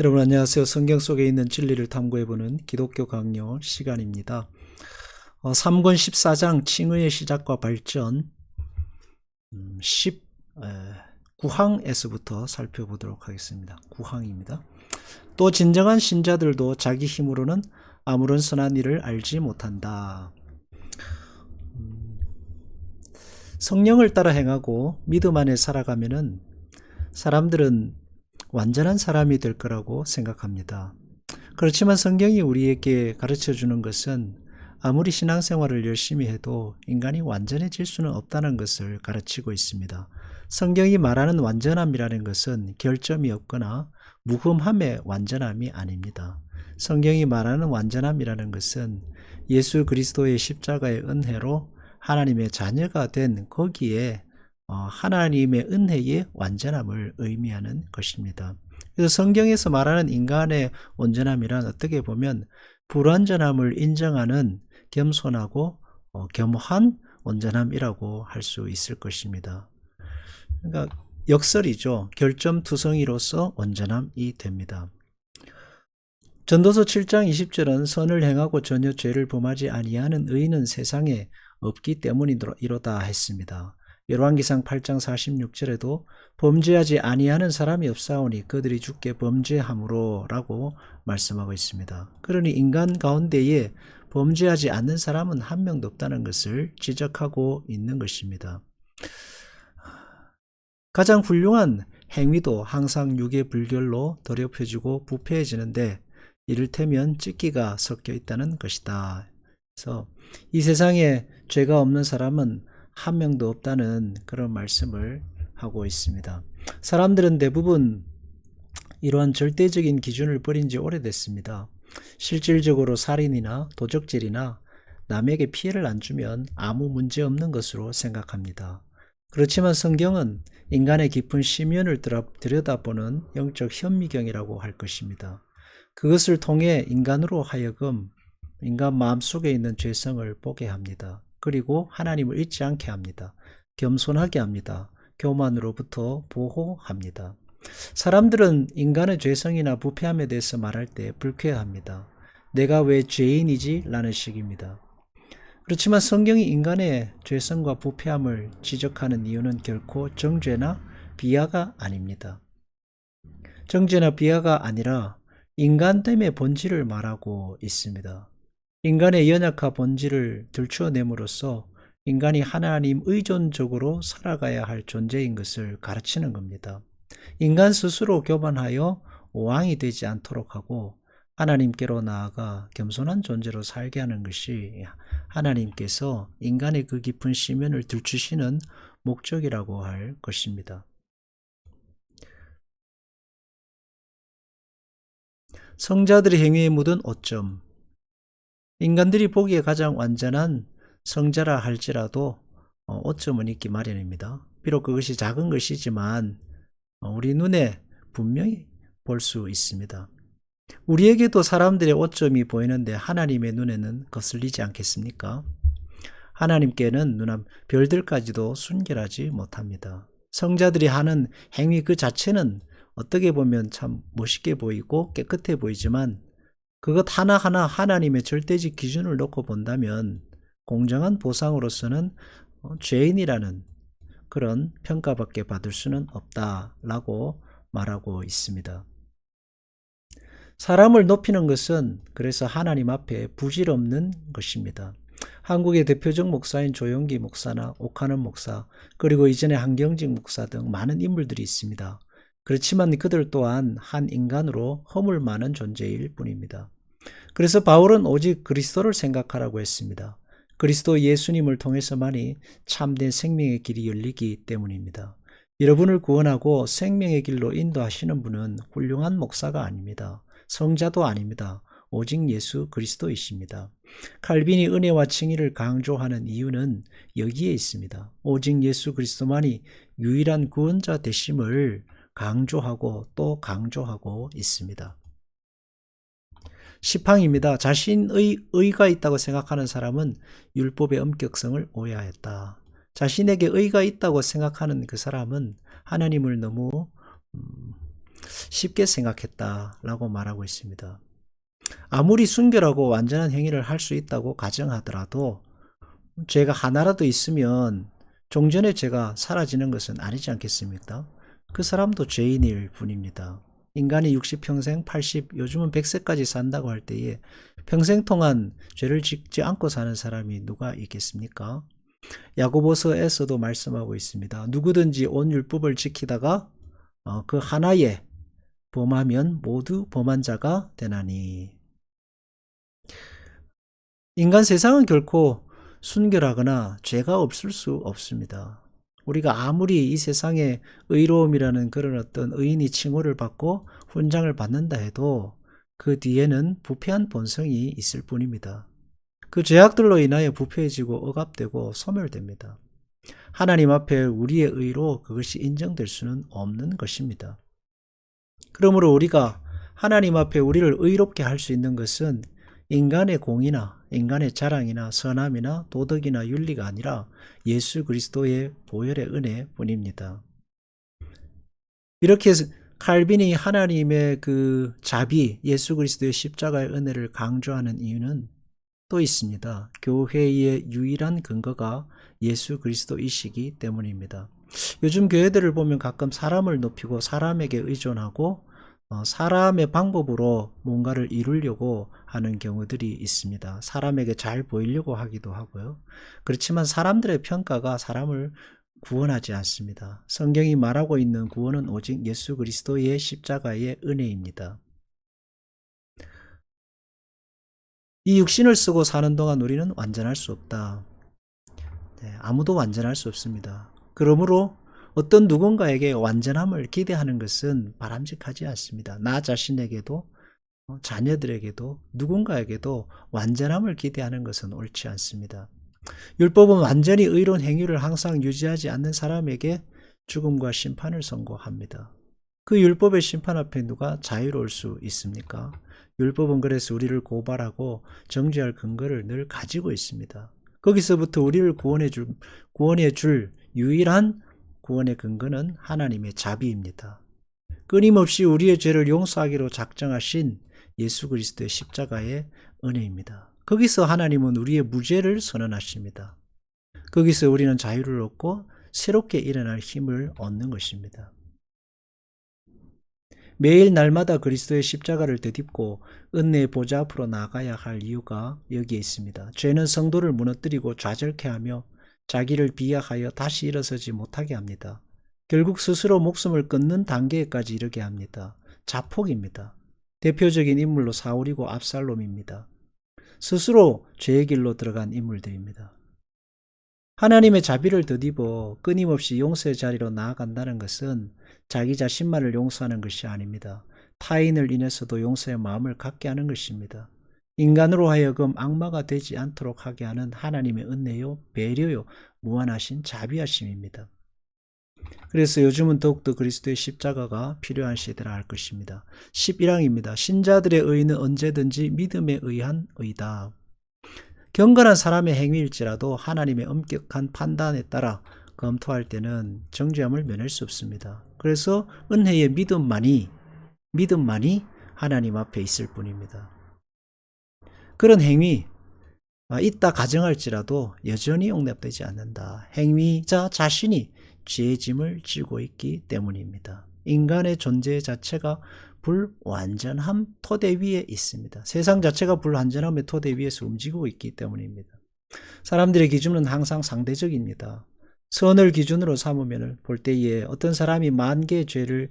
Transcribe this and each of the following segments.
여러분 안녕하세요. 성경 속에 있는 진리를 탐구해보는 기독교 강요 시간입니다. 3권 14장 칭의의 시작과 발전 19항에서부터 살펴보도록 하겠습니다. 9항입니다. 또 진정한 신자들도 자기 힘으로는 아무런 선한 일을 알지 못한다. 성령을 따라 행하고 믿음 안에 살아가면은 사람들은 완전한 사람이 될 거라고 생각합니다. 그렇지만 성경이 우리에게 가르쳐 주는 것은 아무리 신앙생활을 열심히 해도 인간이 완전해질 수는 없다는 것을 가르치고 있습니다. 성경이 말하는 완전함이라는 것은 결점이 없거나 무흠함의 완전함이 아닙니다. 성경이 말하는 완전함이라는 것은 예수 그리스도의 십자가의 은혜로 하나님의 자녀가 된 거기에 하나님의 은혜의 완전함을 의미하는 것입니다. 그래서 성경에서 말하는 인간의 온전함이란 어떻게 보면 불완전함을 인정하는 겸손하고 겸허한 온전함이라고 할 수 있을 것입니다. 그러니까 역설이죠. 결점투성이로서 온전함이 됩니다. 전도서 7장 20절은 선을 행하고 전혀 죄를 범하지 아니하는 의인은 세상에 없기 때문이로다 했습니다. 열왕기상 8장 46절에도 범죄하지 아니하는 사람이 없사오니 그들이 주께 범죄함으로 라고 말씀하고 있습니다. 그러니 인간 가운데에 범죄하지 않는 사람은 한 명도 없다는 것을 지적하고 있는 것입니다. 가장 훌륭한 행위도 항상 육의 불결로 더럽혀지고 부패해지는데 이를테면 찢기가 섞여 있다는 것이다. 그래서 이 세상에 죄가 없는 사람은 한 명도 없다는 그런 말씀을 하고 있습니다. 사람들은 대부분 이러한 절대적인 기준을 버린 지 오래됐습니다. 실질적으로 살인이나 도적질이나 남에게 피해를 안 주면 아무 문제 없는 것으로 생각합니다. 그렇지만 성경은 인간의 깊은 심연을 들여다보는 영적 현미경이라고 할 것입니다. 그것을 통해 인간으로 하여금 인간 마음속에 있는 죄성을 보게 합니다. 그리고 하나님을 잊지 않게 합니다. 겸손하게 합니다. 교만으로부터 보호합니다. 사람들은 인간의 죄성이나 부패함에 대해서 말할 때 불쾌합니다. 내가 왜 죄인이지? 라는 식입니다. 그렇지만 성경이 인간의 죄성과 부패함을 지적하는 이유는 결코 정죄나 비하가 아닙니다. 정죄나 비하가 아니라 인간됨의 본질을 말하고 있습니다. 인간의 연약한 본질을 들추어냄으로써 인간이 하나님 의존적으로 살아가야 할 존재인 것을 가르치는 겁니다. 인간 스스로 교만하여 왕이 되지 않도록 하고 하나님께로 나아가 겸손한 존재로 살게 하는 것이 하나님께서 인간의 그 깊은 심연을 들추시는 목적이라고 할 것입니다. 성자들의 행위에 묻은 오점. 인간들이 보기에 가장 완전한 성자라 할지라도 오점은 있기 마련입니다. 비록 그것이 작은 것이지만 우리 눈에 분명히 볼 수 있습니다. 우리에게도 사람들의 오점이 보이는데 하나님의 눈에는 거슬리지 않겠습니까? 하나님께는 눈앞 별들까지도 순결하지 못합니다. 성자들이 하는 행위 그 자체는 어떻게 보면 참 멋있게 보이고 깨끗해 보이지만 그것 하나하나 하나님의 절대적 기준을 놓고 본다면 공정한 보상으로서는 죄인이라는 그런 평가밖에 받을 수는 없다라고 말하고 있습니다. 사람을 높이는 것은 그래서 하나님 앞에 부질없는 것입니다. 한국의 대표적 목사인 조용기 목사나 옥하는 목사, 그리고 이전에 한경직 목사 등 많은 인물들이 있습니다. 그렇지만 그들 또한 한 인간으로 허물 많은 존재일 뿐입니다. 그래서 바울은 오직 그리스도를 생각하라고 했습니다. 그리스도 예수님을 통해서만이 참된 생명의 길이 열리기 때문입니다. 여러분을 구원하고 생명의 길로 인도하시는 분은 훌륭한 목사가 아닙니다. 성자도 아닙니다. 오직 예수 그리스도이십니다. 칼빈이 은혜와 칭의를 강조하는 이유는 여기에 있습니다. 오직 예수 그리스도만이 유일한 구원자 되심을 강조하고 또 강조하고 있습니다. 10항입니다. 자신의 의가 있다고 생각하는 사람은 율법의 엄격성을 오해하였다. 자신에게 의가 있다고 생각하는 그 사람은 하나님을 너무 쉽게 생각했다라고 말하고 있습니다. 아무리 순결하고 완전한 행위를 할 수 있다고 가정하더라도 죄가 하나라도 있으면 종전의 죄가 사라지는 것은 아니지 않겠습니까? 그 사람도 죄인일 뿐입니다. 인간이 60평생, 80, 요즘은 100세까지 산다고 할 때에 평생 동안 죄를 짓지 않고 사는 사람이 누가 있겠습니까? 야고보서에서도 말씀하고 있습니다. 누구든지 온 율법을 지키다가 그 하나에 범하면 모두 범한 자가 되나니. 인간 세상은 결코 순결하거나 죄가 없을 수 없습니다. 우리가 아무리 이 세상에 의로움이라는 그런 어떤 의인이 칭호를 받고 훈장을 받는다 해도 그 뒤에는 부패한 본성이 있을 뿐입니다. 그 죄악들로 인하여 부패해지고 억압되고 소멸됩니다. 하나님 앞에 우리의 의로 그것이 인정될 수는 없는 것입니다. 그러므로 우리가 하나님 앞에 우리를 의롭게 할 수 있는 것은 인간의 공이나 인간의 자랑이나 선함이나 도덕이나 윤리가 아니라 예수 그리스도의 보혈의 은혜뿐입니다. 이렇게 칼빈이 하나님의 그 자비, 예수 그리스도의 십자가의 은혜를 강조하는 이유는 또 있습니다. 교회의 유일한 근거가 예수 그리스도이시기 때문입니다. 요즘 교회들을 보면 가끔 사람을 높이고 사람에게 의존하고 사람의 방법으로 뭔가를 이루려고 하는 경우들이 있습니다. 사람에게 잘 보이려고 하기도 하고요. 그렇지만 사람들의 평가가 사람을 구원하지 않습니다. 성경이 말하고 있는 구원은 오직 예수 그리스도의 십자가의 은혜입니다. 이 육신을 쓰고 사는 동안 우리는 완전할 수 없다. 아무도 완전할 수 없습니다. 그러므로 어떤 누군가에게 완전함을 기대하는 것은 바람직하지 않습니다. 나 자신에게도 자녀들에게도 누군가에게도 완전함을 기대하는 것은 옳지 않습니다. 율법은 완전히 의로운 행위를 항상 유지하지 않는 사람에게 죽음과 심판을 선고합니다. 그 율법의 심판 앞에 누가 자유로울 수 있습니까? 율법은 그래서 우리를 고발하고 정죄할 근거를 늘 가지고 있습니다. 거기서부터 우리를 구원해 줄 유일한 구원의 근거는 하나님의 자비입니다. 끊임없이 우리의 죄를 용서하기로 작정하신 예수 그리스도의 십자가의 은혜입니다. 거기서 하나님은 우리의 무죄를 선언하십니다. 거기서 우리는 자유를 얻고 새롭게 일어날 힘을 얻는 것입니다. 매일 날마다 그리스도의 십자가를 되짚고 은혜의 보좌 앞으로 나가야 할 이유가 여기에 있습니다. 죄는 성도를 무너뜨리고 좌절케 하며 자기를 비하하여 다시 일어서지 못하게 합니다. 결국 스스로 목숨을 끊는 단계까지 이르게 합니다. 자폭입니다. 대표적인 인물로 사울이고 압살롬입니다. 스스로 죄의 길로 들어간 인물들입니다. 하나님의 자비를 덧입어 끊임없이 용서의 자리로 나아간다는 것은 자기 자신만을 용서하는 것이 아닙니다. 타인을 인해서도 용서의 마음을 갖게 하는 것입니다. 인간으로 하여금 악마가 되지 않도록 하게 하는 하나님의 은혜요, 배려요, 무한하신 자비하심입니다. 그래서 요즘은 더욱더 그리스도의 십자가가 필요한 시대라 할 것입니다. 11항입니다. 신자들의 의는 언제든지 믿음에 의한 의다. 경건한 사람의 행위일지라도 하나님의 엄격한 판단에 따라 검토할 때는 정죄함을 면할 수 없습니다. 그래서 은혜의 믿음만이 하나님 앞에 있을 뿐입니다. 그런 행위 있다 가정할지라도 여전히 용납되지 않는다. 행위자 자신이 죄의 짐을 지고 있기 때문입니다. 인간의 존재 자체가 불완전함 토대 위에 있습니다. 세상 자체가 불완전함의 토대 위에서 움직이고 있기 때문입니다. 사람들의 기준은 항상 상대적입니다. 선을 기준으로 삼으면 볼 때에 어떤 사람이 10,000개의 죄를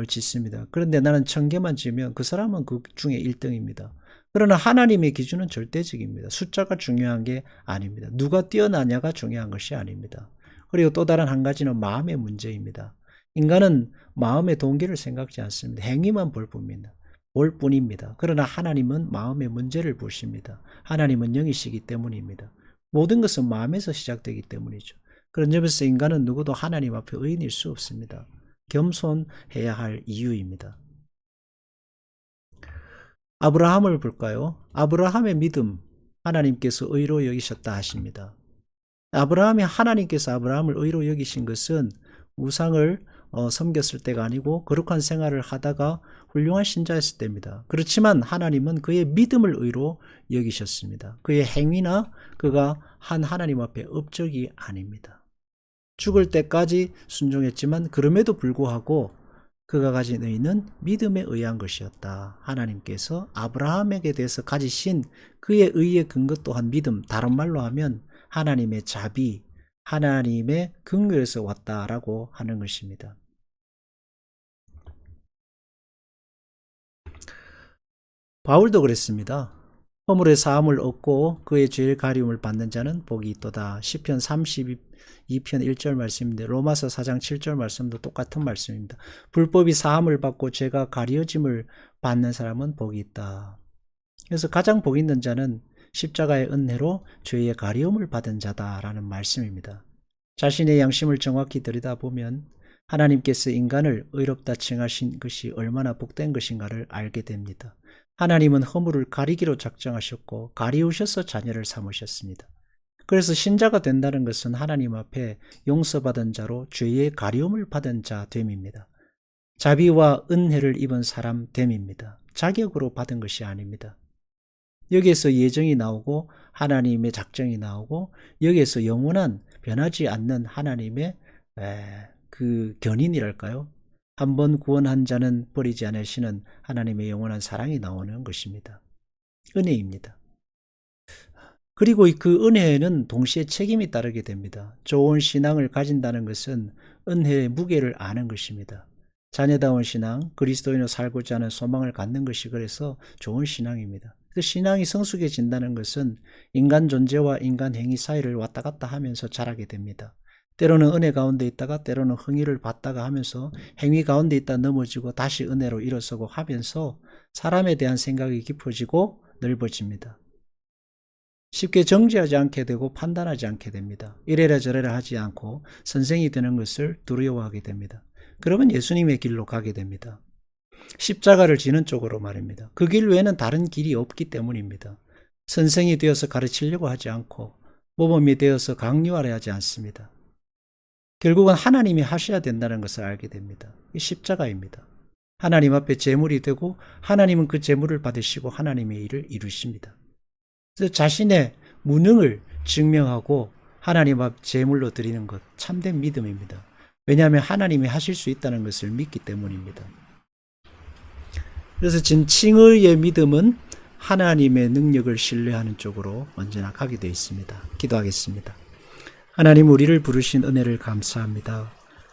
짓습니다. 그런데 나는 1,000개만 지으면 그 사람은 그 중에 1등입니다. 그러나 하나님의 기준은 절대적입니다. 숫자가 중요한 게 아닙니다. 누가 뛰어나냐가 중요한 것이 아닙니다. 그리고 또 다른 한 가지는 마음의 문제입니다. 인간은 마음의 동기를 생각지 않습니다. 행위만 볼 뿐입니다. 그러나 하나님은 마음의 문제를 보십니다. 하나님은 영이시기 때문입니다. 모든 것은 마음에서 시작되기 때문이죠. 그런 점에서 인간은 누구도 하나님 앞에 의인일 수 없습니다. 겸손해야 할 이유입니다. 아브라함을 볼까요? 아브라함의 믿음, 하나님께서 의로 여기셨다 하십니다. 하나님께서 아브라함을 의로 여기신 것은 우상을 섬겼을 때가 아니고 거룩한 생활을 하다가 훌륭한 신자였을 때입니다. 그렇지만 하나님은 그의 믿음을 의로 여기셨습니다. 그의 행위나 그가 한 하나님 앞에 업적이 아닙니다. 죽을 때까지 순종했지만 그럼에도 불구하고 그가 가진 의는 믿음에 의한 것이었다. 하나님께서 아브라함에게 대해서 가지신 그의 의의 근거 또한 믿음, 다른 말로 하면 하나님의 자비, 하나님의 긍휼에서 왔다라고 하는 것입니다. 바울도 그랬습니다. 허물의 사함을 얻고 그의 죄의 가리움을 받는 자는 복이 있도다. 시편 32편 1절 말씀인데 로마서 4장 7절 말씀도 똑같은 말씀입니다. 불법이 사함을 받고 죄가 가려짐을 받는 사람은 복이 있다. 그래서 가장 복 있는 자는 십자가의 은혜로 죄의 가리움을 받은 자다라는 말씀입니다. 자신의 양심을 정확히 들여다보면 하나님께서 인간을 의롭다 칭하신 것이 얼마나 복된 것인가를 알게 됩니다. 하나님은 허물을 가리기로 작정하셨고 가리우셔서 자녀를 삼으셨습니다. 그래서 신자가 된다는 것은 하나님 앞에 용서받은 자로 죄의 가리움을 받은 자 됨입니다. 자비와 은혜를 입은 사람 됨입니다. 자격으로 받은 것이 아닙니다. 여기에서 예정이 나오고 하나님의 작정이 나오고 여기에서 영원한 변하지 않는 하나님의 그 견인이랄까요? 한번 구원한 자는 버리지 않으시는 하나님의 영원한 사랑이 나오는 것입니다. 은혜입니다. 그리고 그 은혜에는 동시에 책임이 따르게 됩니다. 좋은 신앙을 가진다는 것은 은혜의 무게를 아는 것입니다. 자녀다운 신앙, 그리스도인으로 살고자 하는 소망을 갖는 것이 그래서 좋은 신앙입니다. 그 신앙이 성숙해진다는 것은 인간 존재와 인간 행위 사이를 왔다 갔다 하면서 자라게 됩니다. 때로는 은혜 가운데 있다가 때로는 흥의를 받다가 하면서 행위 가운데 있다 넘어지고 다시 은혜로 일어서고 하면서 사람에 대한 생각이 깊어지고 넓어집니다. 쉽게 정죄하지 않게 되고 판단하지 않게 됩니다. 이래라 저래라 하지 않고 선생이 되는 것을 두려워하게 됩니다. 그러면 예수님의 길로 가게 됩니다. 십자가를 지는 쪽으로 말입니다. 그 길 외에는 다른 길이 없기 때문입니다. 선생이 되어서 가르치려고 하지 않고 모범이 되어서 강요하려 하지 않습니다. 결국은 하나님이 하셔야 된다는 것을 알게 됩니다. 이 십자가입니다. 하나님 앞에 제물이 되고 하나님은 그 제물을 받으시고 하나님의 일을 이루십니다. 그래서 자신의 무능을 증명하고 하나님 앞 제물로 드리는 것 참된 믿음입니다. 왜냐하면 하나님이 하실 수 있다는 것을 믿기 때문입니다. 그래서 진칭의의 믿음은 하나님의 능력을 신뢰하는 쪽으로 언제나 가게 되어 있습니다. 기도하겠습니다. 하나님, 우리를 부르신 은혜를 감사합니다.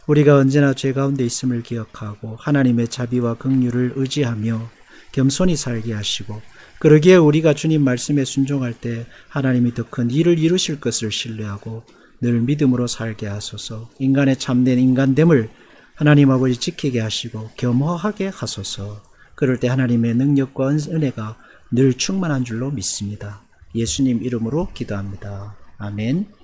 우리가 언제나 죄 가운데 있음을 기억하고 하나님의 자비와 긍휼을 의지하며 겸손히 살게 하시고 그러기에 우리가 주님 말씀에 순종할 때 하나님이 더 큰 일을 이루실 것을 신뢰하고 늘 믿음으로 살게 하소서. 인간의 참된 인간됨을 하나님 아버지 지키게 하시고 겸허하게 하소서. 그럴 때 하나님의 능력과 은혜가 늘 충만한 줄로 믿습니다. 예수님 이름으로 기도합니다. 아멘.